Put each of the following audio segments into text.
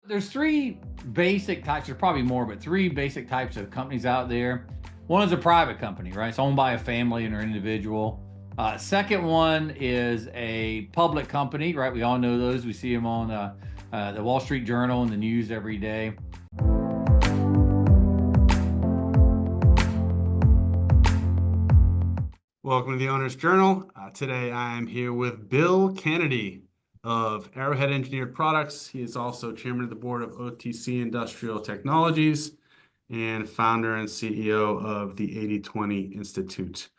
There's three basic types, there's probably more, but three basic types of companies out there. One is a private company, right? It's owned by a family and an individual. Second one is a public company, right? We all know those. We see them on the Wall Street Journal and the news every day. Welcome to the Owner's Journal. Today I'm here with Bill Canady of Arrowhead Engineered Products. He is also chairman of the board of OTC Industrial Technologies and founder and CEO of the 8020 Institute.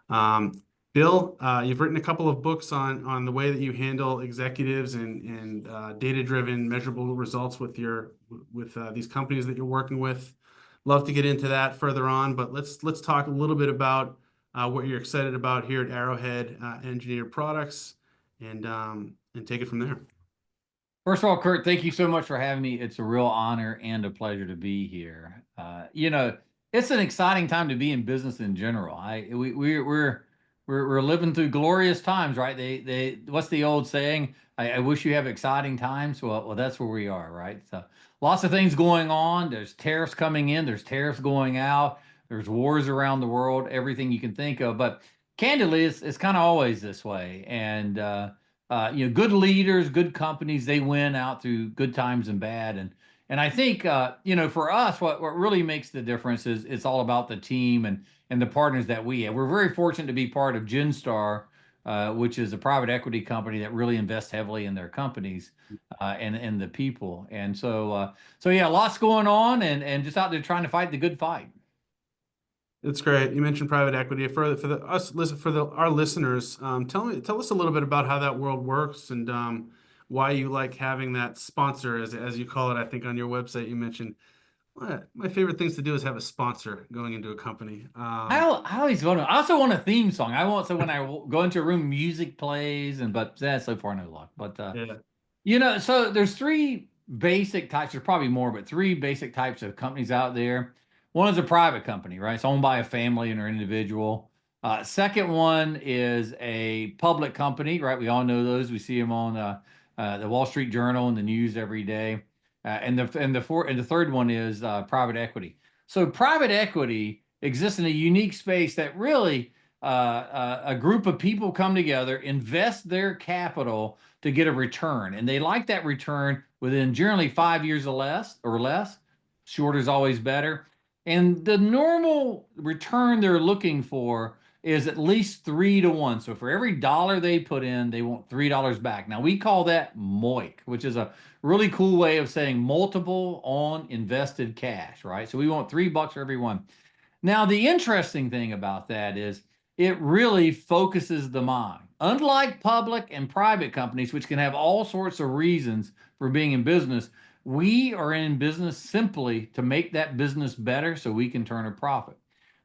Bill, you've written a couple of books on the way that you handle executives and data-driven measurable results with these companies that you're working with. Love to get into that further on, but let's talk a little bit about what you're excited about here at Arrowhead Engineered Products, and take it from there. First of all, Kurt, thank you so much for having me. It's a real honor and a pleasure to be here. It's an exciting time to be in business in general. We're living through glorious times, right? What's the old saying? I wish you have exciting times. Well, that's where we are, right? So lots of things going on. There's tariffs coming in. There's tariffs going out. There's wars around the world. Everything you can think of. But candidly, it's kind of always this way. And good leaders, good companies, they win out through good times and bad. And I think for us, what really makes the difference is it's all about the team and the partners that we have. We're very fortunate to be part of Genstar, which is a private equity company that really invests heavily in their companies and the people. And so yeah, lots going on and just out there trying to fight the good fight. It's great. You mentioned private equity. Our listeners, tell us a little bit about how that world works and why you like having that sponsor, as you call it. I think on your website you mentioned my favorite things to do is have a sponsor going into a company. I always want to. I also want a theme song. I want so when I go into a room, music plays, but that's so far no luck. But Yeah. so there's three basic types. There's probably more, but three basic types of companies out there. One is a private company, right? It's owned by a family and an individual. Second one is a public company, right? We all know those. We see them on the Wall Street Journal and the news every day. And the third one is private equity. So private equity exists in a unique space that really a group of people come together, invest their capital to get a return, and they like that return within generally 5 years or less. Shorter is always better. And the normal return they're looking for is at least 3 to 1. So for every dollar they put in, they want $3 back. Now we call that MOIC, which is a really cool way of saying multiple on invested cash, right? So we want $3 for every one. Now, the interesting thing about that is it really focuses the mind. Unlike public and private companies, which can have all sorts of reasons for being in business, we are in business simply to make that business better so we can turn a profit.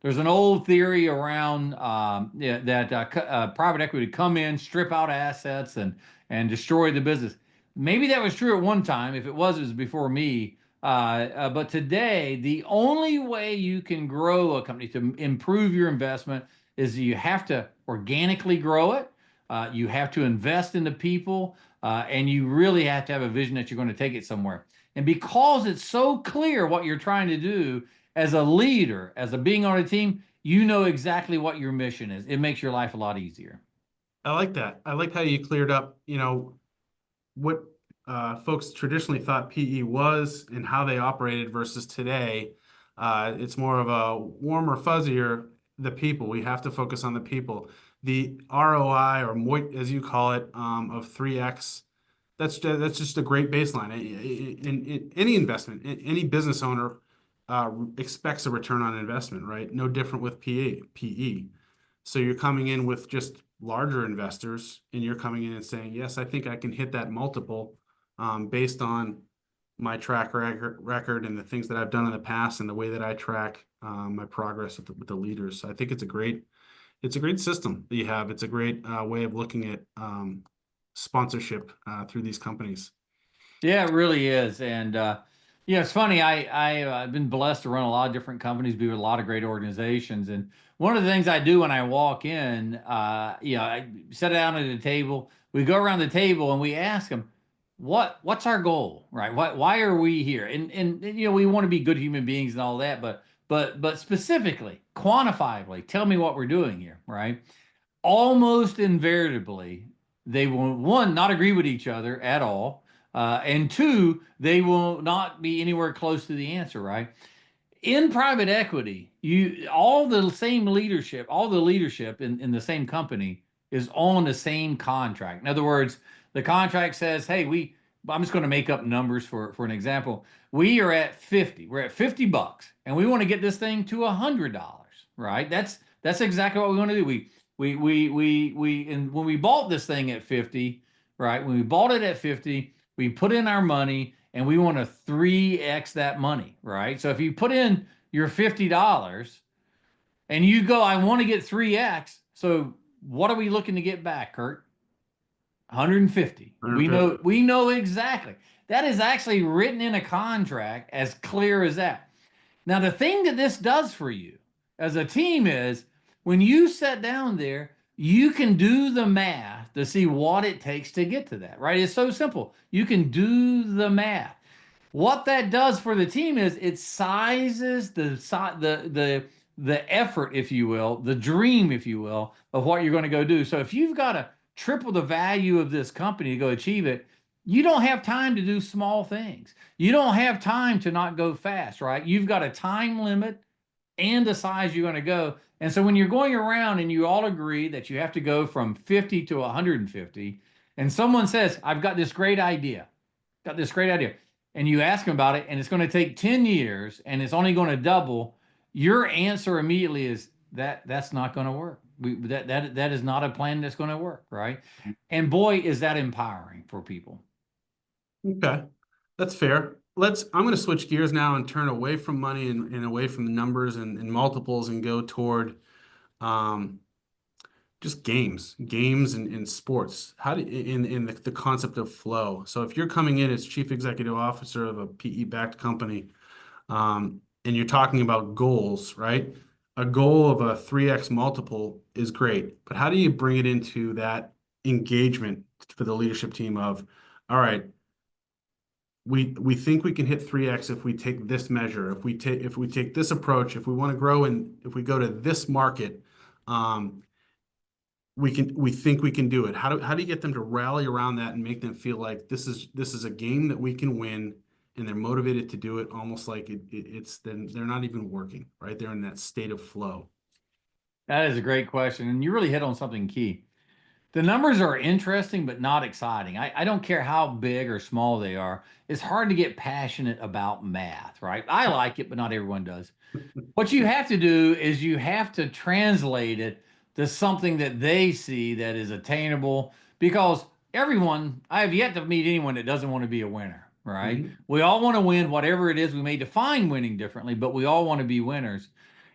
There's an old theory around that private equity would come in, strip out assets, and destroy the business. Maybe that was true at one time. If it was before me. But today, the only way you can grow a company to improve your investment is you have to organically grow it. You have to invest in the people, and you really have to have a vision that you're going to take it somewhere. And because it's so clear what you're trying to do as a leader, as a being on a team, you know exactly what your mission is. It makes your life a lot easier. I like that. I like how you cleared up, what folks traditionally thought PE was and how they operated versus today. It's more of a warmer, fuzzier, the people. We have to focus on the people. The ROI, or MOIC, as you call it, of 3x, that's just a great baseline. In any investment, any business owner expects a return on investment, right? No different with PE. So you're coming in with just larger investors, and you're coming in and saying, yes, I think I can hit that multiple based on my track record and the things that I've done in the past and the way that I track my progress with the leaders. So I think it's a great system that you have. It's a great way of looking at sponsorship through these companies. Yeah, it really is. And it's funny. I've been blessed to run a lot of different companies, be with a lot of great organizations. And one of the things I do when I walk in, I sit down at a table. We go around the table and we ask them, what's our goal, right? Why are we here? And you know, we want to be good human beings and all that, but specifically, quantifiably, tell me what we're doing here, right? Almost invariably, they will, one, not agree with each other at all, and two, they will not be anywhere close to the answer, right? In private equity, you all the same leadership, all the leadership in the same company is on the same contract. In other words, the contract says, hey, I'm just going to make up numbers for an example. We are at 50. We're at $50 and we want to get this thing to $100, right? That's exactly what we want to do. And when we bought this thing at 50, right? When we bought it at 50, we put in our money and we want to 3x that money, right? So if you put in your $50 and you go, I want to get 3x. So what are we looking to get back, Kurt? 150. We 150. know exactly. That is actually written in a contract as clear as that. Now, the thing that this does for you as a team is when you sit down there, you can do the math to see what it takes to get to that, right? It's so simple. You can do the math. What that does for the team is it sizes the effort, if you will, the dream, if you will, of what you're going to go do. So if you've got to triple the value of this company to go achieve it, you don't have time to do small things. You don't have time to not go fast, right? You've got a time limit and the size you're going to go. And so when you're going around and you all agree that you have to go from 50 to 150, and someone says, I've got this great idea, and you ask them about it, and it's going to take 10 years and it's only going to double, your answer immediately is that's not going to work. That is not a plan that's going to work, right? And boy, is that empowering for people. Okay, that's fair. I'm going to switch gears now and turn away from money and away from the numbers and multiples and go toward um, just games and sports. How do in the concept of flow? So if you're coming in as chief executive officer of a PE-backed company, and you're talking about goals, right? A goal of a 3x multiple is great, but how do you bring it into that engagement for the leadership team of, all right, we think we can hit 3x if we take this measure, if we take this approach, if we want to grow and if we go to this market, we think we can do it. How do you get them to rally around that and make them feel like this is a game that we can win and they're motivated to do it, almost like it's then they're not even working, right? They're in that state of flow. That is a great question. And you really hit on something key. The numbers are interesting, but not exciting. I don't care how big or small they are. It's hard to get passionate about math, right? I like it, but not everyone does. What you have to do is you have to translate it to something that they see that is attainable because I have yet to meet anyone that doesn't want to be a winner, right? Mhm. We all want to win whatever it is. We may define winning differently, but we all want to be winners.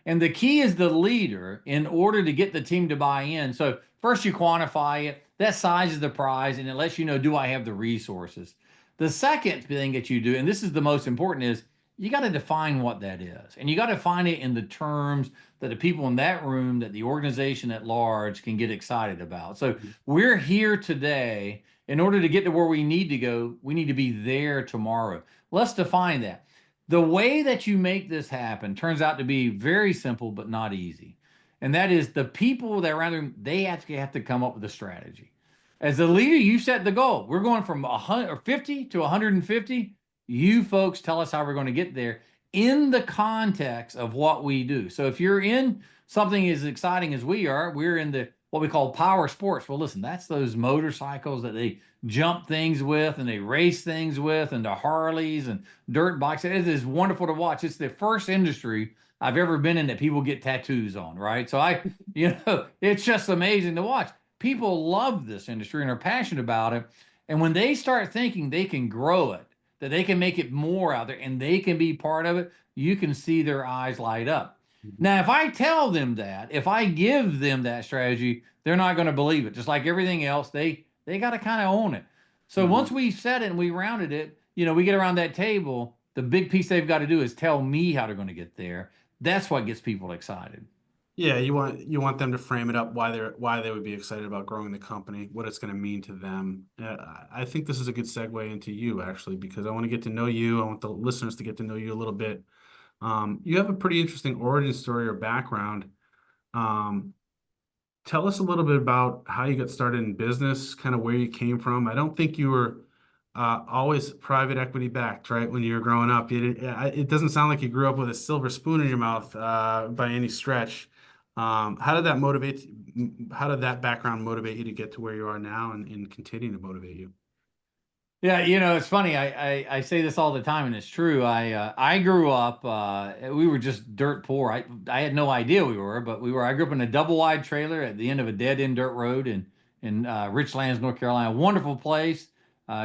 And the key is the leader in order to get the team to buy in. So first you quantify it, that size is the prize, and it lets you know, do I have the resources? The second thing that you do, and this is the most important, is you got to define what that is. And you got to find it in the terms that the people in that room, that the organization at large can get excited about. So we're here today. In order to get to where we need to go, we need to be there tomorrow. Let's define that. The way that you make this happen turns out to be very simple, but not easy. And that is the people that are around them, they actually have to come up with a strategy. As a leader, you set the goal. We're going from 50 to 150. You folks tell us how we're going to get there in the context of what we do. So if you're in something as exciting as we are, we're in the what we call power sports. Well, listen, that's those motorcycles that they jump things with and they race things with, and the Harleys and dirt bikes. It is wonderful to watch. It's the first industry I've ever been in that people get tattoos on, right? So it's just amazing to watch. People love this industry and are passionate about it. And when they start thinking they can grow it, that they can make it more out there and they can be part of it, you can see their eyes light up. Now, if I tell them that, if I give them that strategy, they're not going to believe it. Just like everything else, they got to kind of own it. So once Mhm. we said it and we rounded it, we get around that table, the big piece they've got to do is tell me how they're going to get there. That's what gets people excited. Yeah, you want them to frame it up why they would be excited about growing the company, what it's going to mean to them. I think this is a good segue into you actually, because I want to get to know you. I want the listeners to get to know you a little bit. You have a pretty interesting origin story or background. Um, Tell us a little bit about how you got started in business, kind of where you came from. I don't think you were always private equity backed, right? When you were growing up, it doesn't sound like you grew up with a silver spoon in your mouth by any stretch. How did that motivate? How did that background motivate you to get to where you are now and continue to motivate you? Yeah, it's funny. I say this all the time, and it's true. I grew up. We were just dirt poor. I had no idea we were, but we were. I grew up in a double wide trailer at the end of a dead end dirt road in Richlands, North Carolina. Wonderful place,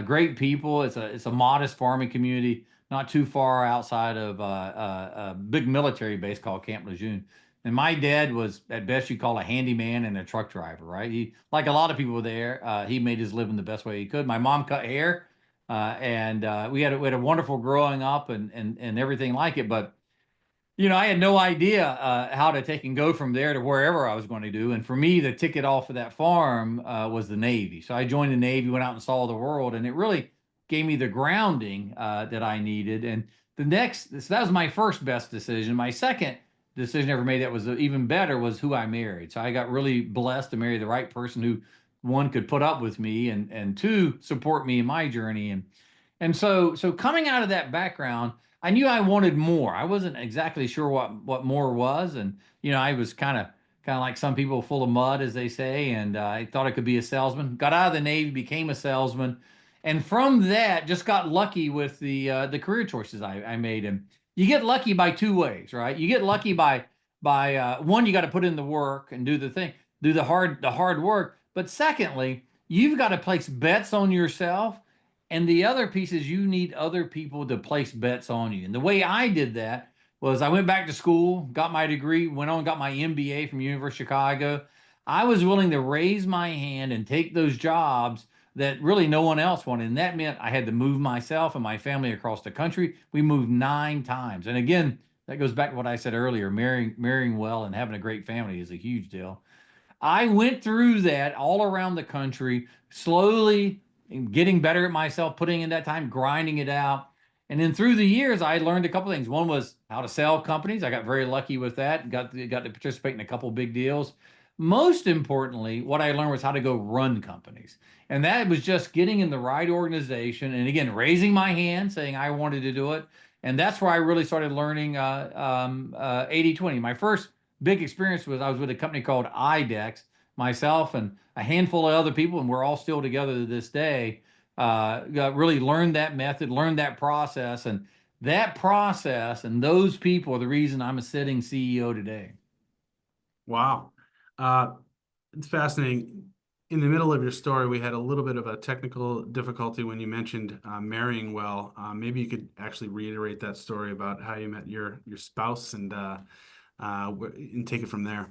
great people. It's a modest farming community, not too far outside of a big military base called Camp Lejeune. And my dad was, at best, you call a handyman and a truck driver, right? He, like a lot of people there, he made his living the best way he could. My mom cut hair, and we had a wonderful growing up and everything like it. But I had no idea how to take and go from there to wherever I was going to do. And for me, the ticket off of that farm was the Navy. So I joined the Navy, went out and saw the world, and it really gave me the grounding that I needed. And so that was my first best decision. My second decision I ever made that was even better was who I married. So I got really blessed to marry the right person who, one, could put up with me, and two, support me in my journey. And so coming out of that background, I knew I wanted more. I wasn't exactly sure what more was, and I was kind of like some people, full of mud, as they say, and I thought I could be a salesman. Got out of the Navy, became a salesman, and from that, just got lucky with the career choices I made. And you get lucky by two ways, right? You get lucky by one, you got to put in the work and do the thing, do the hard work. But secondly, you've got to place bets on yourself, and the other piece is you need other people to place bets on you. And the way I did that was I went back to school, got my degree, went on, got my MBA from University of Chicago. I was willing to raise my hand and take those jobs that really no one else wanted. And that meant I had to move myself and my family across the country. We moved 9 times. And again, that goes back to what I said earlier. Marrying well and having a great family is a huge deal. I went through that all around the country, slowly getting better at myself, putting in that time, grinding it out. And then through the years, I learned a couple things. One was how to sell companies. I got very lucky with that. Got to participate in a couple big deals. Most importantly, what I learned was how to go run companies. And that was just getting in the right organization. And again, raising my hand, saying I wanted to do it. And that's where I really started learning 80/20. My first big experience was I was with a company called IDEX, myself and a handful of other people, and we're all still together to this day. Really learned that method, learned that process, and that process and those people are the reason I'm a sitting CEO today. Wow. Uh, it's fascinating. In the middle of your story, we had a little bit of a technical difficulty when you mentioned marrying well. Maybe you could actually reiterate that story about how you met your spouse and take it from there.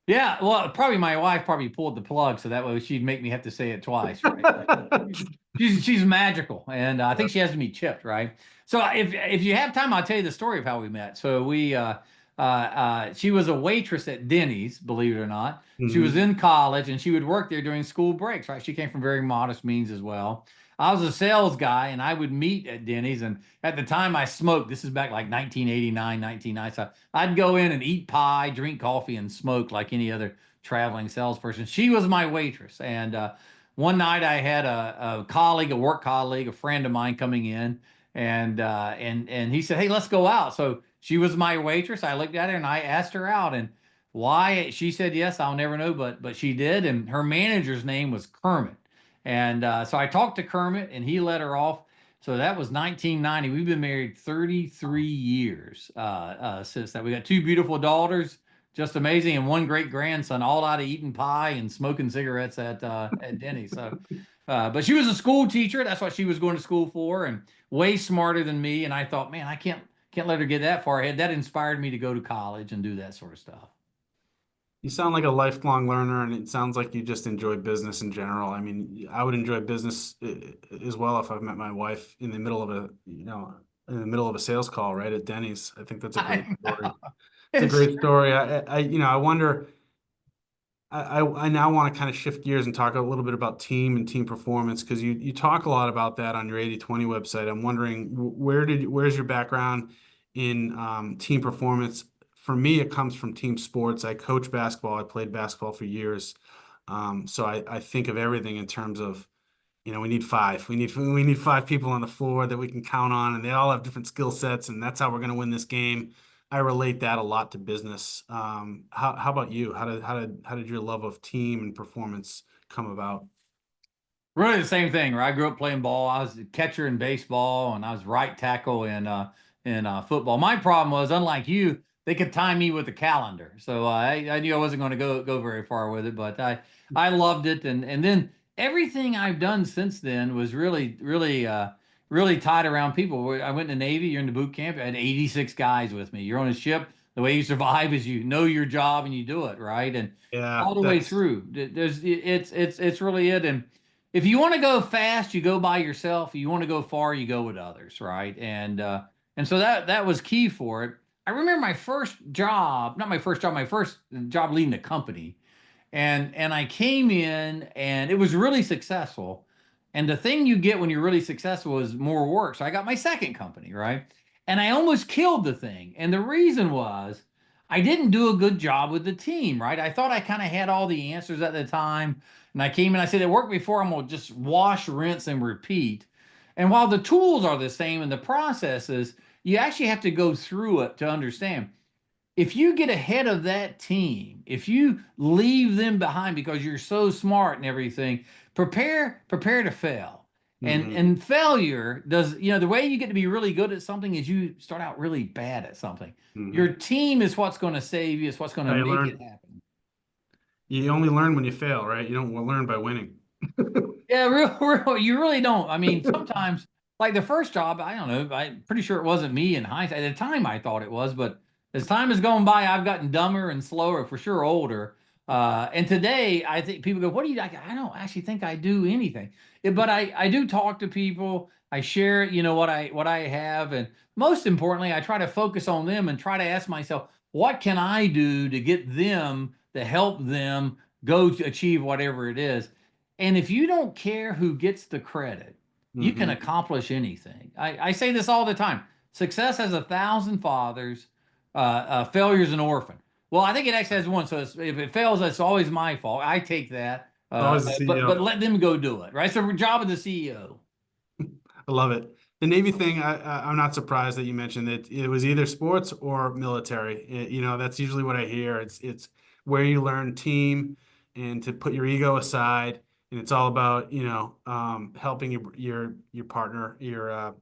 Yeah, well, probably my wife probably pulled the plug so that way she'd make me have to say it twice, right? She's magical, and I think she has to be chipped, right? So if you have time, I'll tell you the story of how we met. So she was a waitress at Denny's, believe it or not. She was Hmm. in college, and she would work there during school breaks, right? She came from very modest means as well. I was a sales guy, and I would meet at Denny's, and at the time I smoked. This is back like 1989, 1990. So I'd go in and eat pie, drink coffee, and smoke like any other traveling salesperson. She was my waitress, and one night I had a colleague, a work colleague, a friend of mine coming in, and he said, "Hey, let's go out." So she was my waitress. I looked at her and I asked her out, and why she said yes, I'll never know, but she did, and her manager's name was Kermit, and so I talked to Kermit, and he let her off. So that was 1990. We've been married 33 years since that. We got two beautiful daughters, just amazing, and one great grandson, all out of eating pie and smoking cigarettes at Denny's. So, but she was a school teacher. That's what she was going to school for, and way smarter than me. And I thought, man, I can't let her get that far ahead. That inspired me to go to college and do that sort of stuff. You sound like a lifelong learner, and it sounds like you just enjoy business in general. I mean, I would enjoy business as well if I met my wife in the middle of in the middle of a sales call, right at Denny's. I think that's a great I story. know. It's a It's great story. I wonder. I now want to kind of shift gears and talk a little bit about team and team performance because you talk a lot about that on your 80/20 website. I'm wondering where's your background in team performance? For me, it comes from team sports. I coach basketball. I played basketball for years. So I think of everything in terms of, we need five. We need five people on the floor that we can count on, and they all have different skill sets, and that's how we're going to win this game. I relate that a lot to business. How about you? How did your love of team and performance come about? really the same thing, right? I grew up playing ball. I was a catcher in baseball, and I was right tackle in football. My problem was, unlike you, they could time me with the calendar, so I knew I wasn't going to go very far with it. But I loved it, and then everything I've done since then was really tied around people. I went in the Navy. You're in the boot camp. I had 86 guys with me. You're on a ship. The way you survive is you know your job and you do it right, and Yeah, all the way that's through. It's really it. And if you want to go fast, you go by yourself. If you want to go far, you go with others, right? And so that was key for it. I remember my first job, not my first job, my first job leading a company, and I came in and it was really successful. And the thing you get when you're really successful is more work. So I got my second company, right? And I almost killed the thing. And the reason was I didn't do a good job with the team, right? I thought I kind of had all the answers at the time. And I came in, I said, it worked before. I'm going to just wash, rinse, and repeat. And while the tools are the same and the processes, you actually have to go through it to understand if you get ahead of that team, if you leave them behind because you're so smart and everything, prepare to fail. And hmm and failure does, the way you get to be really good at something is you start out really bad at something. Your hmm team is what's going to save you, it's what's going to I make it learned happen. you only learn when you fail, right? You don't learn by winning. Yeah, you really don't. I mean, sometimes, like the first job, I don't know. I'm pretty sure it wasn't me in hindsight. At the time, I thought it was, but as time has gone by, I've gotten dumber and slower, for sure, older. And today, I think people go, "What do you?" I don't actually think I do anything. But I do talk to people. I share, what I have, and most importantly, I try to focus on them and try to ask myself, what can I do to get them to help them go to achieve whatever it is. And if you don't care who gets the credit, you can hmm accomplish anything. I say this all the time. Success has 1,000 fathers, failure's an orphan. Well, I think it actually has one. So if it fails, it's always my fault. I take that. Always the But CEO. let them go do it, right? So job of the CEO. I love it. The Navy thing, I'm not surprised that you mentioned that it was either sports or military. That's usually what I hear. It's where you learn team and to put your ego aside, and it's all about, helping your partner, your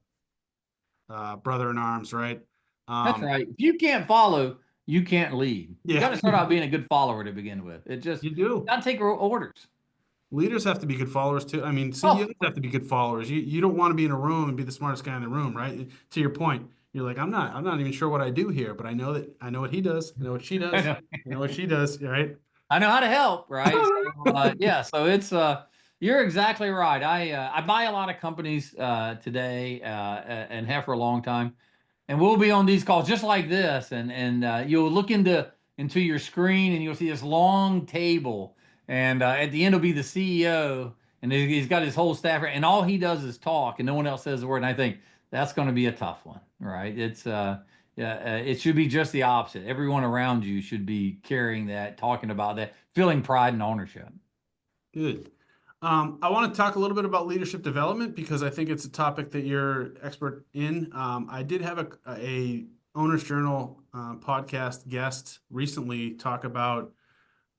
brother in arms, right? That's Um, right. If you can't follow, you can't lead. You got yeah, to start out being a good follower to begin with. It just you do. got to take orders. Leaders have to be good followers too. I mean, Oh, CEOs have to be good followers. You don't want to be in a room and be the smartest guy in the room, right? To your point, you're like, I'm not even sure what I do here, but I know what he does. I know what she I does. know. I know what she does, right? I know how to help, right? So yeah, so it's you're exactly right. I buy a lot of companies today and have for a long time, and we'll be on these calls just like this, and you'll look into your screen and you'll see this long table, and at the end will be the CEO, and he's got his whole staff, and all he does is talk, and no one else says a word. And I think that's going to be a tough one, right? It's yeah, it should be just the opposite. Everyone around you should be carrying that, talking about that, feeling pride and ownership. Good. I want to talk a little bit about leadership development because I think it's a topic that you're expert in. I did have a Owner's Journal podcast guest recently talk about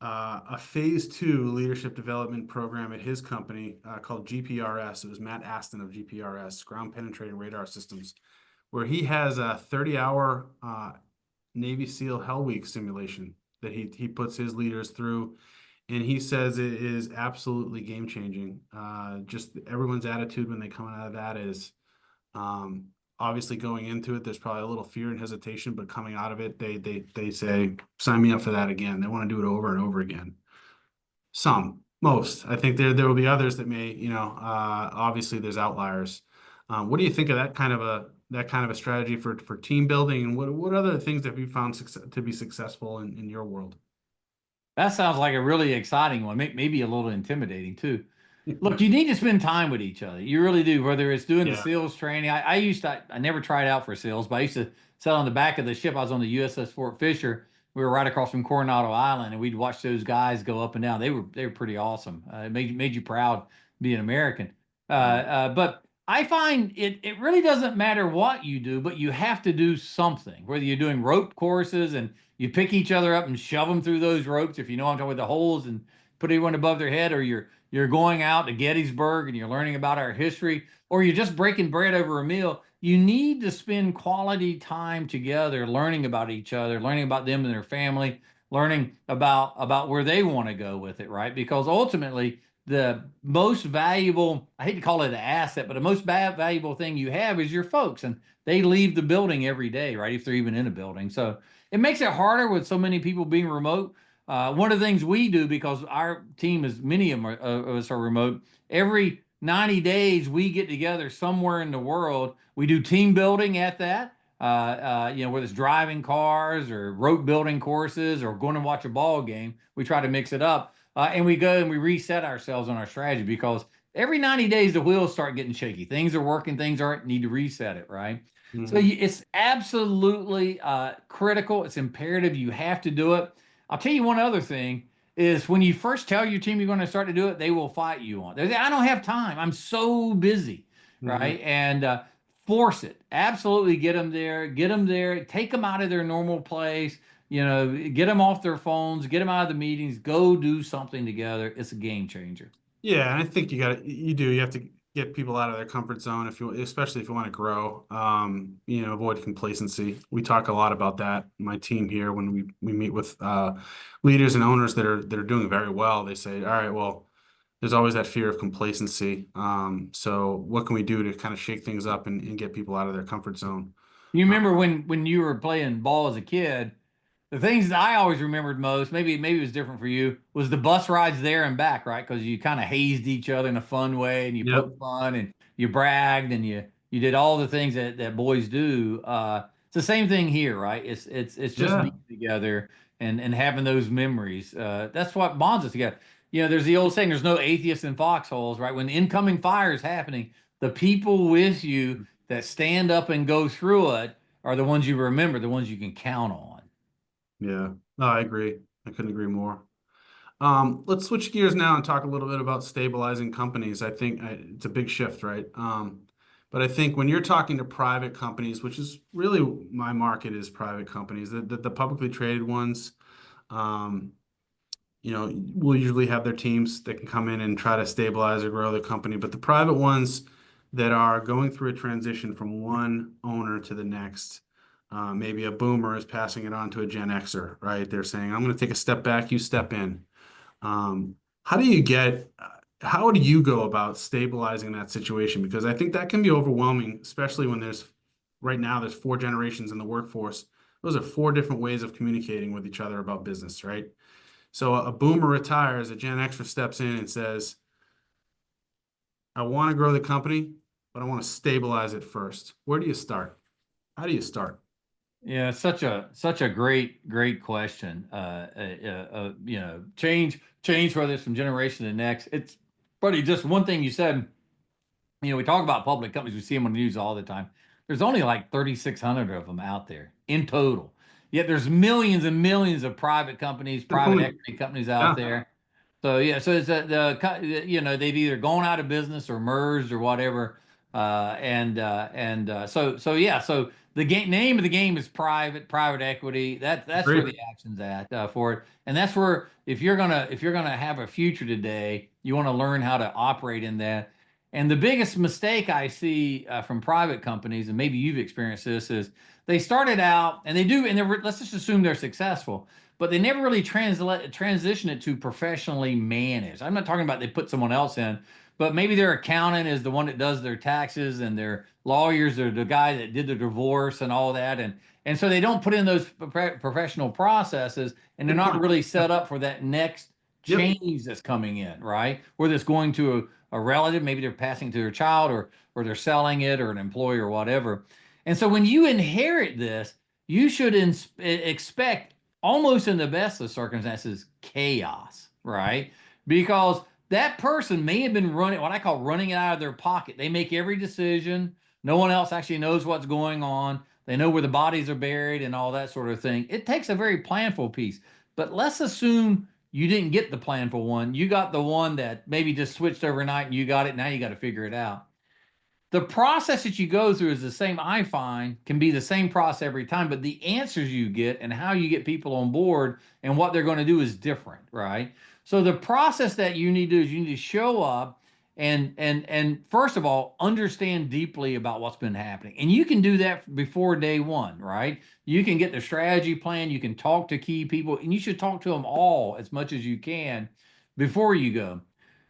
a phase 2 leadership development program at his company called GPRS. It was Matt Aston of GPRS, Ground Penetrating Radar Systems, where he has a 30-hour Navy SEAL Hell Week simulation that he puts his leaders through. And he says it is absolutely game changing. Just everyone's attitude when they come out of that is um, obviously going into it, there's probably a little fear and hesitation, but coming out of it, they say, sign me up for that again. They want to do it over and over again. Some, most. I think there will be others that may, obviously there's outliers. What do you think of that kind of a strategy for team building, and what other things have you found to be successful in your world? That sounds like a really exciting one, maybe a little intimidating too. Look, you need to spend time with each other. You really do, whether it's doing the Yeah. sales training. I never tried out for sales, but I used to sit on the back of the ship. I was on the USS Fort Fisher. We were right across from Coronado Island, and we'd watch those guys go up and down. They were pretty awesome. It made you proud being American. But I find it really doesn't matter what you do, but you have to do something. Whether you're doing rope courses and you pick each other up and shove them through those ropes, if you know what I'm talking with the holes, and put everyone above their head, or you're going out to Gettysburg and you're learning about our history, or you're just breaking bread over a meal. You need to spend quality time together, learning about each other, learning about them and their family, learning about where they want to go with it, right? Because ultimately, the most valuable, I hate to call it an asset, but the most valuable thing you have is your folks, and they leave the building every day, right? If they're even in a building. So it makes it harder with so many people being remote. One of the things we do, because our team is many of us are remote, every 90 days we get together somewhere in the world. We do team building at that. Whether it's driving cars or rope building courses or going to watch a ball game, we try to mix it up. And we go and we reset ourselves on our strategy, because every 90 days the wheels start getting shaky. Things are working, things aren't, need to reset it, right? So Hmm. it's absolutely critical. It's imperative. You have to do it. I'll tell you one other thing is when you first tell your team you're going to start to do it, they will fight you on. They say, I don't have time. I'm so busy, Hmm. right? And force it. Absolutely get them there. Get them there. Take them out of their normal place. Get them off their phones. Get them out of the meetings. Go do something together. It's a game changer. Yeah, and I think you have to get people out of their comfort zone especially if you want to grow. Avoid complacency. We talk a lot about that. My team here, when we meet with leaders and owners that are doing very well, they say, all right, well, there's always that fear of complacency. So what can we do to kind of shake things up and get people out of their comfort zone? You Uh, remember when you were playing ball as a kid, the things that I always remembered most, maybe it was different for you, was the bus rides there and back, right? Because you kind of hazed each other in a fun way, and you yep. poked fun, and you bragged, and you did all the things that boys do. It's the same thing here, right? It's just Yeah. being together and having those memories. That's what bonds us together. There's the old saying, "There's no atheists in foxholes," right? When the incoming fire is happening, the people with you that stand up and go through it are the ones you remember, the ones you can count on. Yeah. No, I agree. I couldn't agree more. Let's switch gears now and talk a little bit about stabilizing companies. I think it's a big shift, right? But I think when you're talking to private companies, which is really my market is private companies, the publicly traded ones, um, will usually have their teams that can come in and try to stabilize or grow the company. But the private ones that are going through a transition from one owner to the next, maybe a boomer is passing it on to a Gen Xer, right? They're saying, I'm going to take a step back, you step in. Um, how do you get, how do you go about stabilizing that situation? Because I think that can be overwhelming, especially when right now, there's four generations in the workforce. Those are four different ways of communicating with each other about business, right? So a boomer retires, a Gen Xer steps in and says, I want to grow the company, but I want to stabilize it first. Where do you start? How do you start? Yeah, such a great question. Change whether it's from generation to next. It's funny. Just one thing you said. We talk about public companies. We see them on the news all the time. There's only like 3,600 of them out there in total. Yet there's millions and millions of private companies, Good private point. equity companies out Yeah, there. So yeah, so it's they've either gone out of business or merged or whatever, so yeah, so the name of the game is private equity. That's where great. the action's at for it, and that's where if you're gonna have a future today, you want to learn how to operate in that. And the biggest mistake I see from private companies, and maybe you've experienced this, is they started out and they do, and let's just assume they're successful, but they never really transition it to professionally managed. I'm not talking about they put someone else in, but maybe their accountant is the one that does their taxes, and their lawyers are the guy that did the divorce and all that, and so they don't put in those professional processes, and they're Good not point. really Yep. set up for that next Yep. change that's coming in, right? Whether it's going to a relative, maybe they're passing to their child, or they're selling it, or an employee, or whatever. And so when you inherit this, you should expect, almost in the best of circumstances, chaos, right? Because that person may have been running what I call running it out of their pocket. They make every decision. No one else actually knows what's going on. They know where the bodies are buried and all that sort of thing. It takes a very planful piece. But let's assume you didn't get the planful one. You got the one that maybe just switched overnight and you got it. Now you got to figure it out. The process that you go through is the same. I find can be the same process every time, but the answers you get and how you get people on board and what they're going to do is different, right? So the process that you need to do is you need to show up and first of all understand deeply about what's been happening, and you can do that before day one, right? You can get the strategy plan, you can talk to key people, and you should talk to them all as much as you can before you go.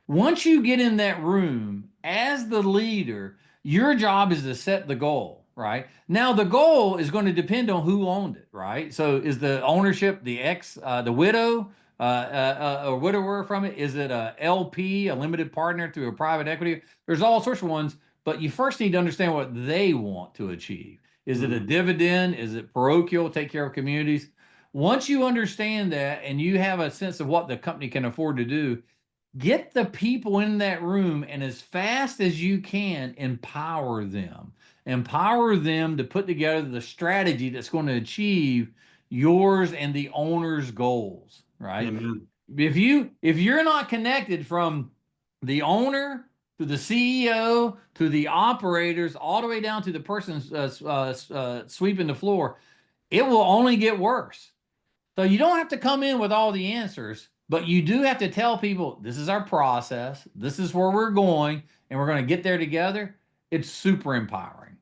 Once you get in that room as the leader, your job is to set the goal, right? Now, the goal is going to depend on who owned it, right? So, is the ownership the widow, a widower from it? Is it a LP, a limited partner through a private equity? There's all sorts of ones, but you first need to understand what they want to achieve. Is it a dividend? Is it parochial, take care of communities? Once you understand that and you have a sense of what the company can afford to do, get the people in that room and as fast as you can, empower them. Empower them to put together the strategy that's going to achieve yours and the owner's goals, right? Amen. If you're not connected from the owner to the CEO to the operators all the way down to the person sweeping the floor, it will only get worse. So you don't have to come in with all the answers, but you do have to tell people this is our process, this is where we're going, and we're going to get there together. It's super empowering.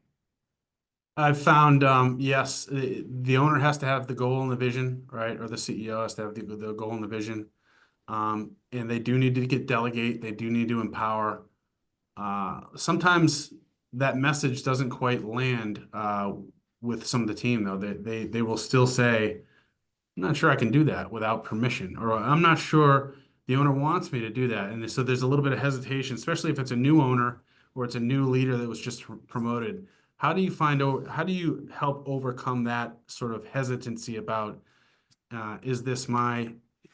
I've found, yes, the owner has to have the goal and the vision, right? Or the CEO has to have the goal and the vision. And they do need to delegate. They do need to empower. Sometimes that message doesn't quite land with some of the team, though. They will still say, I'm not sure I can do that without permission, or I'm not sure the owner wants me to do that. And so there's a little bit of hesitation, especially if it's a new owner or it's a new leader that was just promoted. How do you help overcome that sort of hesitancy about, is this my,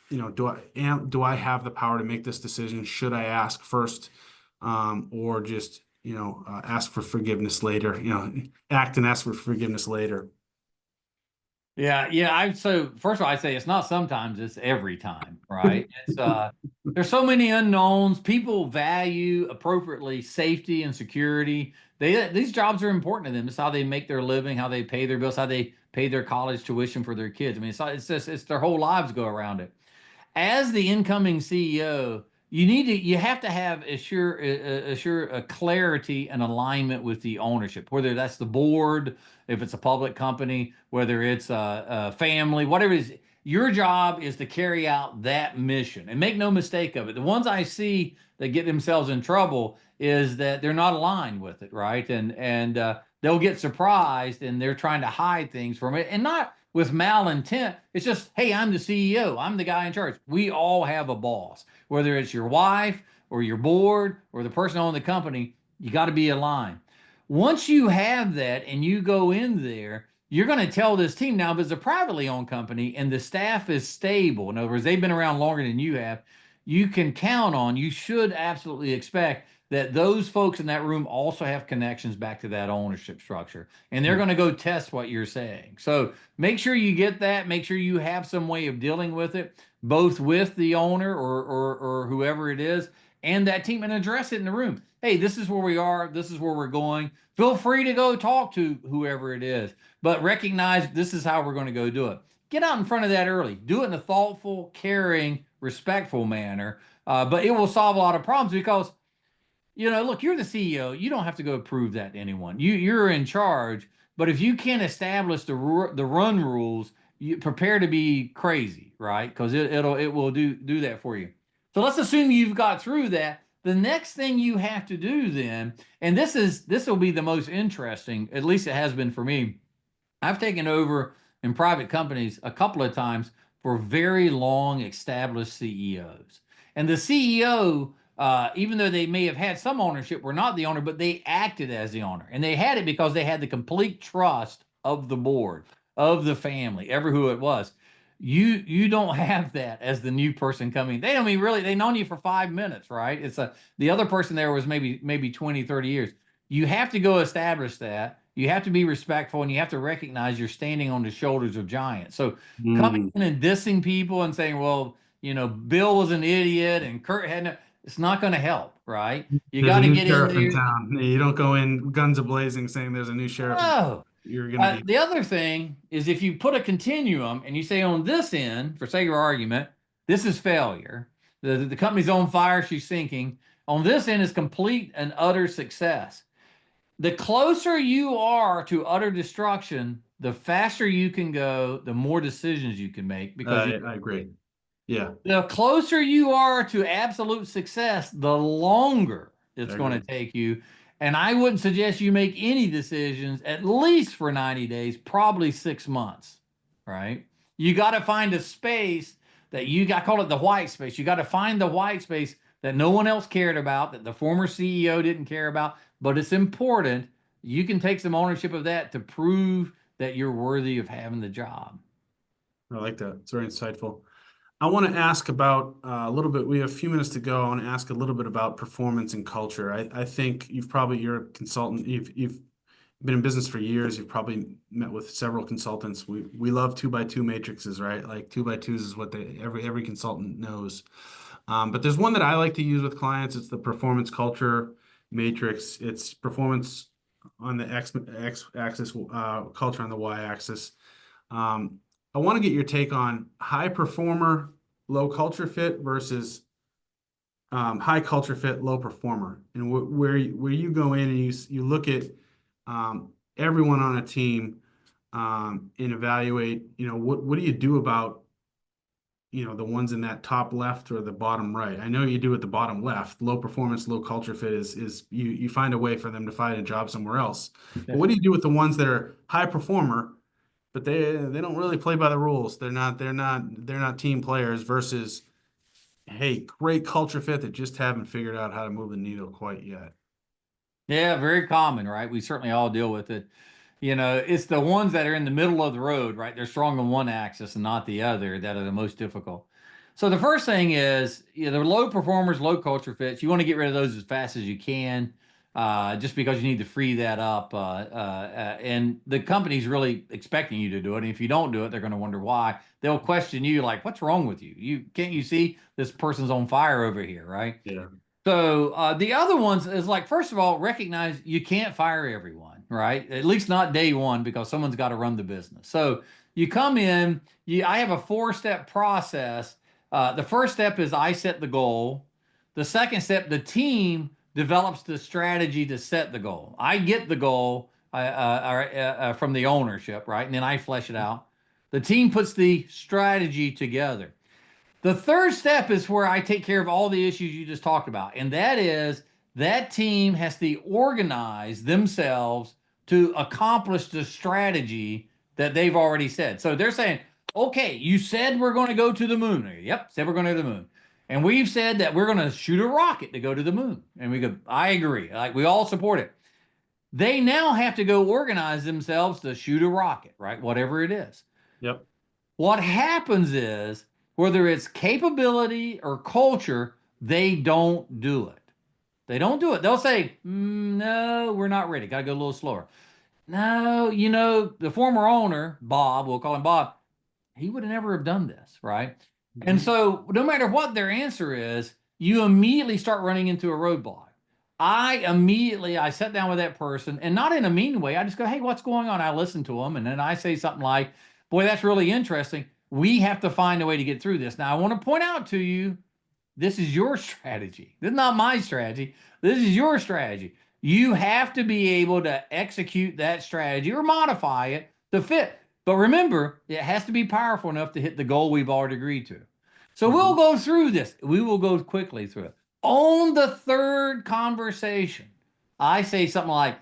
do I have the power to make this decision? Should I ask first, or just, ask for forgiveness later, act and ask for forgiveness later? Yeah, yeah. So first of all, I say it's not sometimes, it's every time, right? It's there's so many unknowns. People value appropriately safety and security. These jobs are important to them. It's how they make their living, how they pay their bills, how they pay their college tuition for their kids. I mean, it's their whole lives go around it. As the incoming CEO, you have to have assure a clarity and alignment with the ownership, whether that's the board, if it's a public company, whether it's a family, whatever it is. Your job is to carry out that mission, and make no mistake of it. The ones I see that get themselves in trouble is that they're not aligned with it, right? And they'll get surprised and they're trying to hide things from it, and not with malintent. It's just, hey, I'm the CEO. I'm the guy in charge. We all have a boss, whether it's your wife or your board or the person owning the company. You got to be aligned. Once you have that and you go in there, you're going to tell this team now, if it's a privately owned company and the staff is stable, in other words, they've been around longer than you have, you can count on, you should absolutely expect that those folks in that room also have connections back to that ownership structure. And they're going to go test what you're saying. So make sure you get that. Make sure you have some way of dealing with it, both with the owner or whoever it is, and that team, and address it in the room. Hey, this is where we are. This is where we're going. Feel free to go talk to whoever it is, but recognize this is how we're going to go do it. Get out in front of that early. Do it in a thoughtful, caring, respectful manner. But it will solve a lot of problems because, look, you're the CEO. You don't have to go prove that to anyone. You're in charge. But if you can't establish the run rules, you prepare to be crazy, right? Because it will do that for you. So let's assume you've got through that. The next thing you have to do then, and this will be the most interesting, at least it has been for me. I've taken over in private companies a couple of times for very long established CEOs. And the CEO even though they may have had some ownership, were not the owner, but they acted as the owner. And they had it because they had the complete trust of the board, of the family, ever who it was. You don't have that as the new person coming. They don't mean really, they known you for 5 minutes, right? It's a the other person there was maybe 20, 30 years. You have to go establish that. You have to be respectful and you have to recognize you're standing on the shoulders of giants. So coming Mm. in and dissing people and saying, well, Bill was an idiot and Kurt had no, it's not going to help, right? You There's got a to new get in sheriff in there. town. You don't go in guns a-blazing saying there's a new sheriff in town. No. You're going to be, The other thing is if you put a continuum and you say on this end, for sake of argument, this is failure. The company's on fire, she's sinking. On this end is complete and utter success. The closer you are to utter destruction, the faster you can go, the more decisions you can make because I agree. Yeah, the closer you are to absolute success, the longer I it's going to agree. take you. And I wouldn't suggest you make any decisions at least for 90 days, probably 6 months, right? You got to find a space that I call it the white space. You got to find the white space that no one else cared about, that the former CEO didn't care about, but it's important. You can take some ownership of that to prove that you're worthy of having the job. I like that. It's very insightful. I want to ask about a little bit. We have a few minutes to go. I want to ask a little bit about performance and culture. I think you're a consultant. You've been in business for years. You've probably met with several consultants. We love 2x2 matrices, right? Like 2x2s is what every consultant knows. But there's one that I like to use with clients. It's the performance culture matrix. It's performance on the X axis, culture on the Y axis. Um, I want to get your take on high performer, low culture fit versus high culture fit, low performer, and where you go in and you look at everyone on a team and evaluate. What do you do about the ones in that top left or the bottom right? I know you do at the bottom left. Low performance, low culture fit is you find a way for them to find a job somewhere else. But what do you do with the ones that are high performer? But they don't really play by the rules. They're not team players versus, hey, great culture fit that just haven't figured out how to move the needle quite yet. Yeah, very common, right? We certainly all deal with it. It's the ones that are in the middle of the road, right? They're strong on one axis and not the other that are the most difficult. So the first thing is, the low performers, low culture fits. You want to get rid of those as fast as you can, just because you need to free that up. And the company's really expecting you to do it. And if you don't do it, they're going to wonder why. They'll question you, like, "What's wrong with you? Can't you see this person's on fire over here, right?" Yeah. So the other ones is like, first of all, recognize you can't fire everyone, right? At least not day one, because someone's got to run the business. So you come in, I have a 4-step process. The first step is I set the goal. The second step, the team develops the strategy to set the goal. I get the goal from the ownership, right? And then I flesh it out. The team puts the strategy together. The third step is where I take care of all the issues you just talked about. And that is that team has to organize themselves to accomplish the strategy that they've already said. So they're saying, okay, you said we're going to go to the moon. Yep, said we're going to go to the moon. And we've said that we're going to shoot a rocket to go to the moon. And we go, I agree. Like, we all support it. They now have to go organize themselves to shoot a rocket, right? Whatever it is. Yep. What happens is, whether it's capability or culture, they don't do it. They don't do it. They'll say, no, we're not ready. Got to go a little slower. No, the former owner, Bob, we'll call him Bob, he would have never have done this, right? And Mhm. so no matter what their answer is, you immediately start running into a roadblock. I sat down with that person, and not in a mean way. I just go, hey, what's going on? I listen to them, and then I say something like, boy, that's really interesting. We have to find a way to get through this. Now, I want to point out to you, this is your strategy. This is not my strategy. This is your strategy. You have to be able to execute that strategy or modify it to fit. But remember, it has to be powerful enough to hit the goal we've already agreed to. So we'll Mhm. go through this. We will go quickly through it. On the third conversation, I say something like,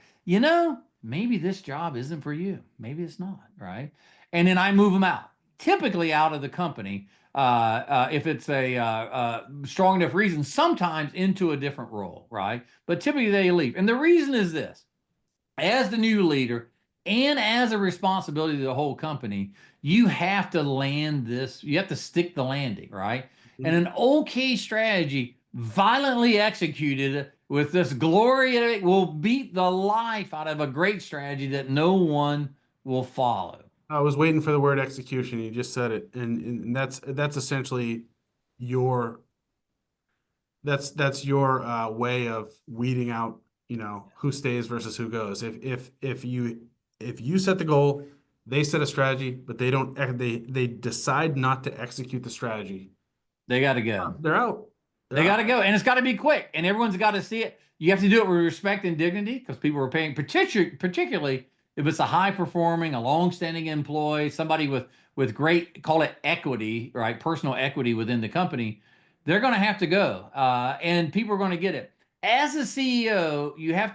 maybe this job isn't for you. Maybe it's not, right? And then I move them out. typically out of the company. If it's a strong enough reason, sometimes into a different role, right? But typically they leave. And the reason is this: as the new leader and as a responsibility to the whole company, you have to land this, you have to stick the landing, right? And an okay strategy violently executed with this glory will beat the life out of a great strategy that no one will follow. I was waiting for the word execution. You just said it, and that's essentially your that's your way of weeding out, who stays versus who goes. If you set the goal, they set a strategy, but they decide not to execute the strategy. They got to go. They're out. They're They got out. to go, and it's got to be quick, and everyone's got to see it. You have to do it with respect and dignity because people are paying, particularly if it's a high performing, a long standing employee, somebody with great, call it equity, right, personal equity within the company. They're going to have to go, and people are going to get it. As a CEO, you have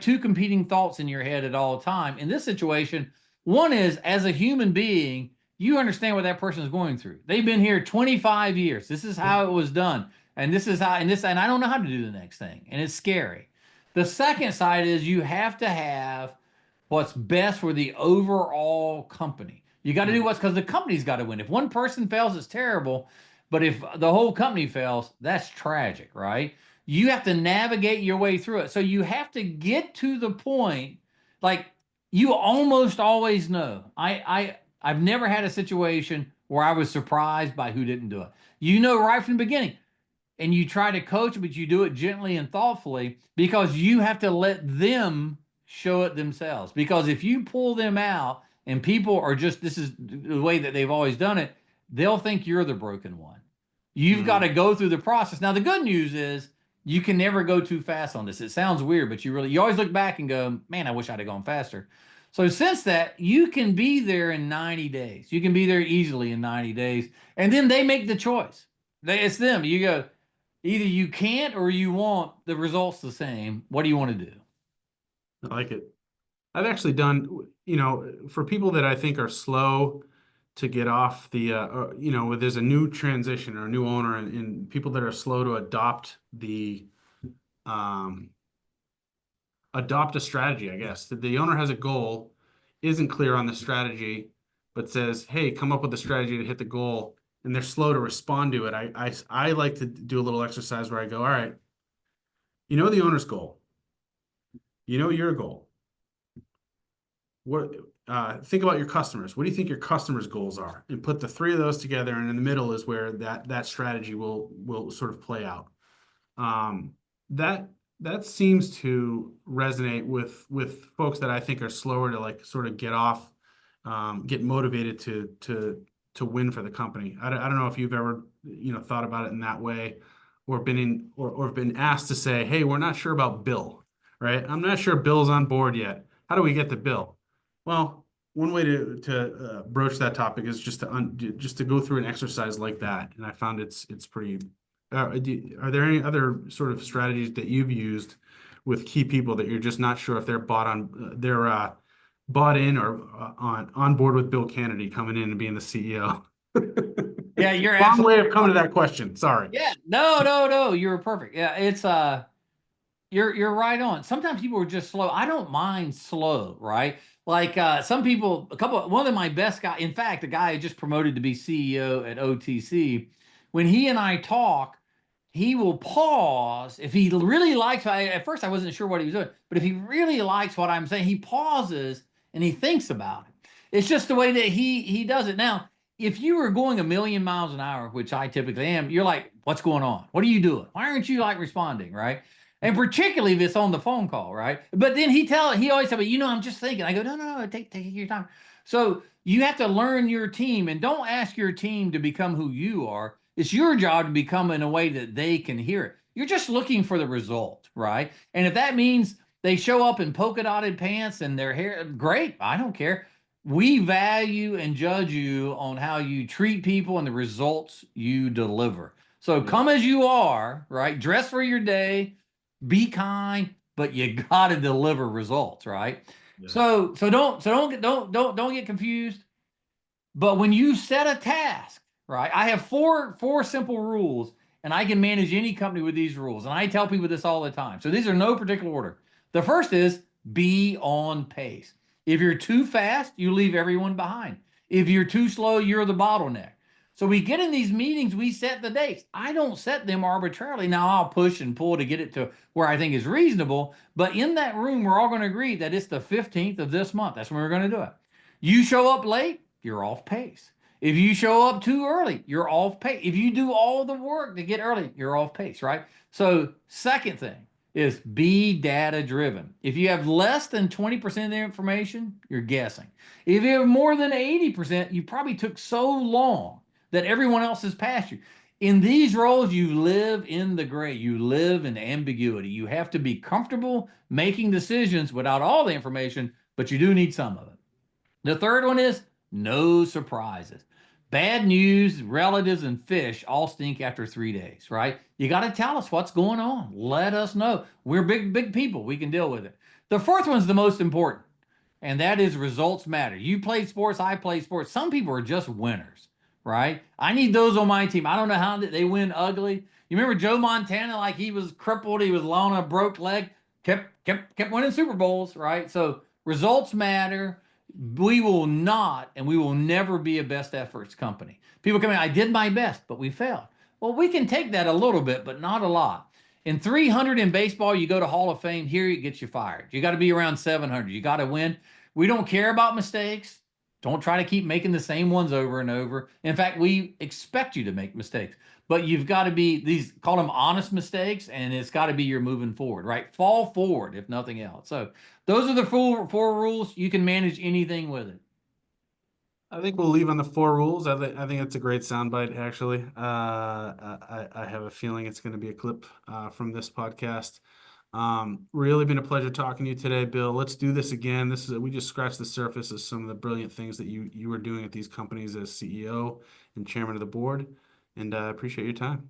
two competing thoughts in your head at all time. In this situation, one is as a human being, you understand what that person is going through. They've been here 25 years. This is how it was done. And this is how, and I don't know how to do the next thing. And it's scary. The second side is you have to have what's best for the overall company. You got to do what's because the company's got to win. If one person fails, it's terrible. But if the whole company fails, that's tragic, right? You have to navigate your way through it. So you have to get to the point, like you almost always know. I've never had a situation where I was surprised by who didn't do it. You know right from the beginning, and you try to coach, but you do it gently and thoughtfully because you have to let them show it themselves. Because if you pull them out and people are just, this is the way that they've always done it, they'll think you're the broken one. You've got to go through the process. Now, the good news is you can never go too fast on this. It sounds weird, but you always look back and go, man, I wish I'd have gone faster. So since that, you can be there in 90 days. You can be there easily in 90 days. And then they make the choice. It's them. You go, either you can't or you want the results the same. What do you want to do? I like it. I've actually done, for people that I think are slow to get off where there's a new transition or a new owner, and people that are slow to um, adopt a strategy, I guess. That the owner has a goal, isn't clear on the strategy, but says, hey, come up with a strategy to hit the goal, and they're slow to respond to it. I like to do a little exercise where I go, all right, the owner's goal, your goal. What think about your customers. What do you think your customers' goals are? And put the three of those together, and in the middle is where that strategy will sort of play out. That seems to resonate with folks that I think are slower to like sort of get off, get motivated to win for the company. I don't know if you've ever thought about it in that way, or been asked to say, hey, we're not sure about Bill, right? I'm not sure Bill's on board yet. How do we get to Bill? Well, one way to broach that topic is just to go through an exercise like that, and I found it's pretty. Are there any other sort of strategies that you've used with key people that you're just not sure if they're bought in or on board with Bill Canady coming in and being the CEO? Yeah, you're Long absolutely way of coming to that question. Sorry. yeah. No. You're perfect. Yeah, it's you're right on. Sometimes people are just slow. I don't mind slow, right? Like some people, one of my best guy, in fact, a guy I just promoted to be CEO at OTC, when he and I talk, he will pause if he really likes. At first, I wasn't sure what he was doing, but if he really likes what I'm saying, he pauses and he thinks about it. It's just the way that he does it. Now, if you were going a million miles an hour, which I typically am, you're like, "What's going on? What are you doing? Why aren't you like responding?" Right? And particularly if it's on the phone call, right? But then he always tell me, I'm just thinking. I go, no, take your time. So you have to learn your team, and don't ask your team to become who you are. It's your job to become in a way that they can hear it. You're just looking for the result, right? And if that means they show up in polka dotted pants and their hair, great. I don't care. We value and judge you on how you treat people and the results you deliver. So come as you are, right? Dress for your day, be kind, but you got to deliver results, right? Yeah. So don't get confused. But when you set a task, right? I have four simple rules, and I can manage any company with these rules. And I tell people this all the time. So these are no particular order. The first is be on pace. If you're too fast, you leave everyone behind. If you're too slow, you're the bottleneck. So we get in these meetings, we set the dates. I don't set them arbitrarily. Now I'll push and pull to get it to where I think is reasonable. But in that room, we're all going to agree that it's the 15th of this month. That's when we're going to do it. You show up late, you're off pace. If you show up too early, you're off pace. If you do all the work to get early, you're off pace, right? So, second thing is be data driven. If you have less than 20% of the information, you're guessing. If you have more than 80%, you probably took so long that everyone else has passed you. In these roles, you live in the gray, you live in ambiguity. You have to be comfortable making decisions without all the information, but you do need some of it. The third one is no surprises. Bad news, relatives, and fish all stink after 3 days, right? You got to tell us what's going on. Let us know. We're big people. We can deal with it. The fourth one's the most important, and that is results matter. You play sports, I play sports. Some people are just winners, right? I need those on my team. I don't know how they win ugly. You remember Joe Montana, like he was crippled, he was on a broke leg, kept winning Super Bowls, right? So results matter. We will not and we will never be a best efforts company. People come in, I did my best, but we failed. Well, we can take that a little bit, but not a lot. In 300 in baseball, you go to Hall of Fame, here it gets you fired. You got to be around 700. You got to win. We don't care about mistakes. Don't try to keep making the same ones over and over. In fact, we expect you to make mistakes, but you've got to be these, call them honest mistakes, and it's got to be you're moving forward, right? Fall forward, if nothing else. So those are the four rules. You can manage anything with it. I think we'll leave on the four rules. I think it's a great soundbite, actually. I have a feeling it's going to be a clip from this podcast. Really been a pleasure talking to you today, Bill. Let's do this again. We just scratched the surface of some of the brilliant things that you were doing at these companies as CEO and chairman of the board, and I appreciate your time.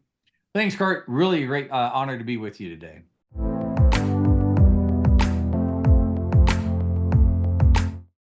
Thanks, Kurt. Really a great honor to be with you today.